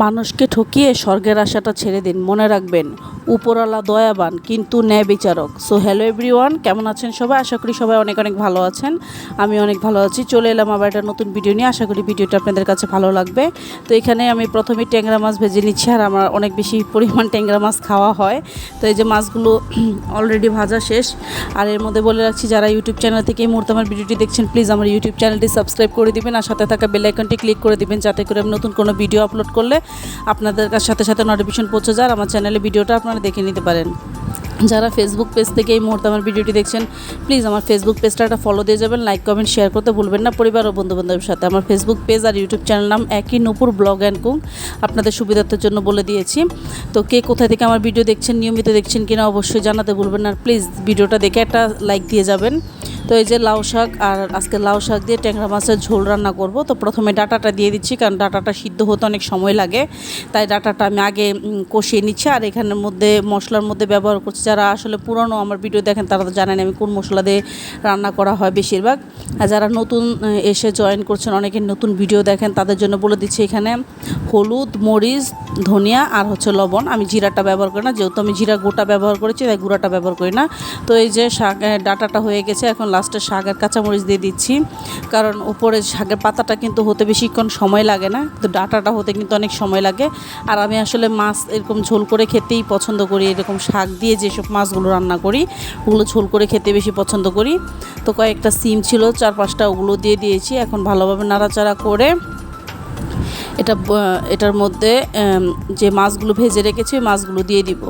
মানুষকে ঠকিয়ে স্বর্গের আশাটা ছেড়ে দিন। মনে রাখবেন, উপরওয়ালা দয়াবান কিন্তু ন্যায় বিচারক। সো হ্যালো এভরিওয়ান, কেমন আছেন সবাই? আশা করি সবাই অনেক অনেক ভালো আছেন। আমি অনেক ভালো আছি। চলে এলাম আবার একটা নতুন ভিডিও নিয়ে। আশা করি ভিডিওটা আপনাদের কাছে ভালো লাগবে। তো এখানে আমি প্রথমে ট্যাংরা মাছ ভেজে নিচ্ছি, আর আমার অনেক বেশি পরিমাণ ট্যাংরা মাছ খাওয়া হয়। তো এই যে মাছগুলো অলরেডি ভাজা শেষ। আর এর মধ্যে বলে রাখছি, যারা ইউটিউব চ্যানেল থেকে এই মুহূর্তে আমার ভিডিওটি দেখছেন, প্লিজ আমার ইউটিউব চ্যানেলটি সাবস্ক্রাইব করে দিবেন, আর সাথে থাকা বেল আইকনটি ক্লিক করে দিবেন, যাতে করে আমি নতুন কোনো ভিডিও আপলোড করলে আপনাদের সাথে সাথে নোটিফিকেশন পৌঁছে যায়, আমার চ্যানেলে ভিডিওটা আপনারা দেখে নিতে পারেন। যারা ফেসবুক পেজ থেকে এই মুহূর্তে আমার ভিডিওটি দেখছেন, প্লিজ আমার ফেসবুক পেজটা একটা ফলো দিয়ে যাবেন, লাইক কমেন্ট শেয়ার করতে ভুলবেন না পরিবার ও বন্ধুবান্ধবের সাথে। আমার ফেসবুক পেজ আর ইউটিউব চ্যানেল নাম একই, নূপুর ব্লগ অ্যান্ড কুক। আপনাদের সুবিধার্থের জন্য বলে দিয়েছি। তো কে কোথা থেকে আমার ভিডিও দেখছেন, নিয়মিত দেখছেন কিনা অবশ্যই জানাতে ভুলবেন না। আর প্লিজ ভিডিওটা দেখে একটা লাইক দিয়ে যাবেন। তো এই যে লাউ শাক, আর আজকে লাউ শাক দিয়ে ট্যাংরা মাছের ঝোল রান্না করব। তো প্রথমে ডাটাটা দিয়ে দিচ্ছি, কারণ ডাটাটা সিদ্ধ হতে অনেক সময় লাগে, তাই ডাটাটা আমি আগে কষিয়ে নিচ্ছি। আর এখানের মধ্যে মশলার মধ্যে ব্যবহার করছি, যারা আসলে পুরনো আমার ভিডিও দেখেন তারা তো জানেন আমি কোন মশলা দিয়ে রান্না করা হয় বেশিরভাগ। আর যারা নতুন এসে জয়েন করছেন, অনেকে নতুন ভিডিও দেখেন, তাদের জন্য বলে দিচ্ছি, এখানে হলুদ, মরিচ, ধনিয়া আর হচ্ছে লবণ। আমি জিরাটা ব্যবহার করি না, যেহেতু আমি জিরা গোটা ব্যবহার করেছি তাই গুঁড়াটা ব্যবহার করি না। তো এই যে শাক ডাটাটা হয়ে গেছে, এখন লাস্টে শাক আর কাঁচামরিচ দিয়ে দিচ্ছি, কারণ উপরে শাকের পাতাটা কিন্তু হতে বেশিক্ষণ সময় লাগে না, তো ডাটাটা হতে কিন্তু অনেক সময় লাগে। আর আমি আসলে মাছ এরকম ঝোল করে খেতেই পছন্দ করি, এরকম শাক দিয়ে যেসব মাছগুলো রান্না করি ওগুলো ঝোল করে খেতে বেশি পছন্দ করি। তো কয়েকটা সিম ছিল 4-5টা, ওগুলো দিয়ে দিয়েছি। এখন ভালোভাবে নাড়াচাড়া করে এটার মধ্যে যে মাছগুলো ভেজে রেখেছি মাছগুলো দিয়ে দিব।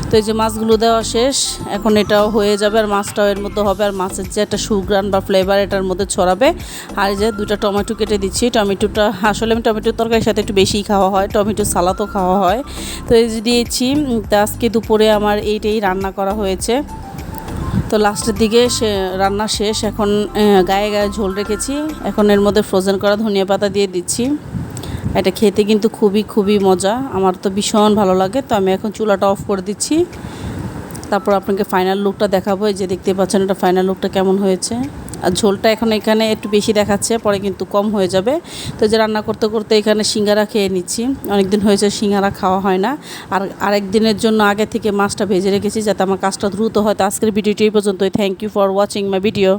তো এই যে মাছগুলো দেওয়া শেষ, এখন এটাও হয়ে যাবে, আর মাছটাও এর মধ্যে হবে, আর মাছের যে একটা সুঘ্রাণ বা ফ্লেভার এটার মধ্যে ছড়াবে। আর এই যে 2টা টমেটো কেটে দিচ্ছি। টমেটোটা আসলে আমি টমেটোর তরকারির সাথে একটু বেশিই খাওয়া হয়, টমেটো সালাদও খাওয়া হয়। তো এই যে দিয়েছি। তো আজকে দুপুরে আমার এইটাই রান্না করা হয়েছে। তো লাস্টের দিকে রান্না শেষ, এখন গায়ে গায়ে ঝোল রেখেছি। এখন এর মধ্যে ফ্রোজেন করা ধনিয়া পাতা দিয়ে দিচ্ছি। এটা খেতে কিন্তু খুবই খুবই মজা, আমার তো ভীষণ ভালো লাগে। তো আমি এখন চুলাটা অফ করে দিচ্ছি, তারপর আপনাকে ফাইনাল লুকটা দেখাবো। এই যে দেখতে পাচ্ছেন এটা ফাইনাল লুকটা কেমন হয়েছে। আর ঝোলটা এখন এখানে একটু বেশি দেখাচ্ছে, পরে কিন্তু কম হয়ে যাবে। তো যে রান্না করতে করতে এখানে সিঙ্গারা খেয়ে নিচ্ছি, অনেক দিন হয়েছে সিঙ্গারা খাওয়া হয় না। আর আরেক দিনের জন্য আগে থেকে মাছটা ভেজে রেখেছি, যাতে আমার কাজটা দ্রুত হয়। তো আজকের ভিডিওটি এই পর্যন্তই। Thank you for watching my video.